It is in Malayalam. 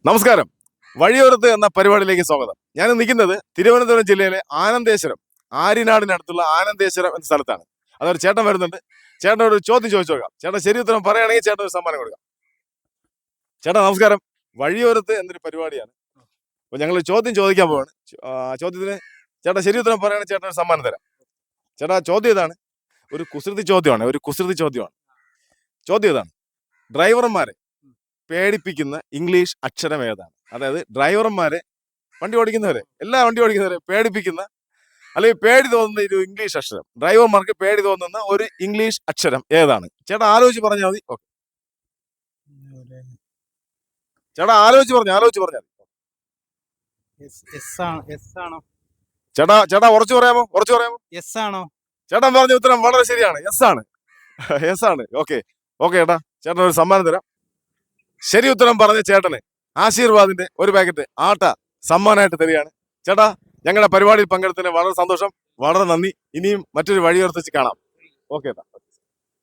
നമസ്കാരം. വഴിയോരത്ത് എന്ന പരിപാടിയിലേക്ക് സ്വാഗതം. ഞാൻ നിൽക്കുന്നത് തിരുവനന്തപുരം ജില്ലയിലെ ആനന്ദേശ്വരം, ആര്യനാടിനടുത്തുള്ള ആനന്ദേശ്വരം എന്ന സ്ഥലത്താണ്. അതൊരു ചേട്ടൻ വരുന്നുണ്ട്. ചേട്ടൻ ഒരു ചോദ്യം ചോദിച്ചു നോക്കാം. ചേട്ടൻ ശരി ഉത്തരം പറയുകയാണെങ്കിൽ ചേട്ടൻ ഒരു സമ്മാനം കൊടുക്കാം. ചേട്ടാ നമസ്കാരം. വഴിയോരത്ത് എന്നൊരു പരിപാടിയാണ്. അപ്പോൾ ഞങ്ങൾ ചോദ്യം ചോദിക്കാൻ പോവാണ്. ചോദ്യത്തിന് ചേട്ടാ ശരി ഉത്തരം പറയുകയാണെങ്കിൽ ചേട്ടൻ ഒരു സമ്മാനം തരാം. ചേട്ടാ ചോദ്യം ഇതാണ്. ഒരു കുസൃതി ചോദ്യമാണ്. ചോദ്യം ഇതാണ്. ഡ്രൈവർമാരെ പേടിപ്പിക്കുന്ന ഇംഗ്ലീഷ് അക്ഷരം ഏതാണ്? അതായത് ഡ്രൈവർമാരെ, എല്ലാ വണ്ടി ഓടിക്കുന്നവരെ പേടിപ്പിക്കുന്ന അല്ലെങ്കിൽ പേടി തോന്നുന്ന ഒരു ഇംഗ്ലീഷ് അക്ഷരം, ഡ്രൈവർമാർക്ക് പേടി തോന്നുന്ന ഒരു ഇംഗ്ലീഷ് അക്ഷരം ഏതാണ്? ചേട്ടാ ആലോചിച്ച് പറഞ്ഞാൽ മതി. ഓക്കെ ചേട്ടാ ആലോചിച്ച് പറഞ്ഞാൽ മതി. ചേട്ടാ ഉറച്ചു പറയാമോ? ചേട്ടൻ പറഞ്ഞ ഉത്തരം വളരെ ശരിയാണ്. യെസ് ആണ്. ഓക്കെ ചേട്ടാ, ചേട്ടൻ ഒരു സമ്മാനം തരാം. ശരി ഉത്തരം പറഞ്ഞ ചേട്ടന് ആശീർവാദിന്റെ ഒരു പാക്കറ്റ് ആട്ട സമ്മാനമായിട്ട് തരികയാണ്. ചേട്ടാ, ഞങ്ങളുടെ പരിപാടിയിൽ പങ്കെടുത്തതിന് വളരെ സന്തോഷം, വളരെ നന്ദി. ഇനിയും മറ്റൊരു വഴിയോർത്ത് വെച്ച് കാണാം. ഓക്കെ.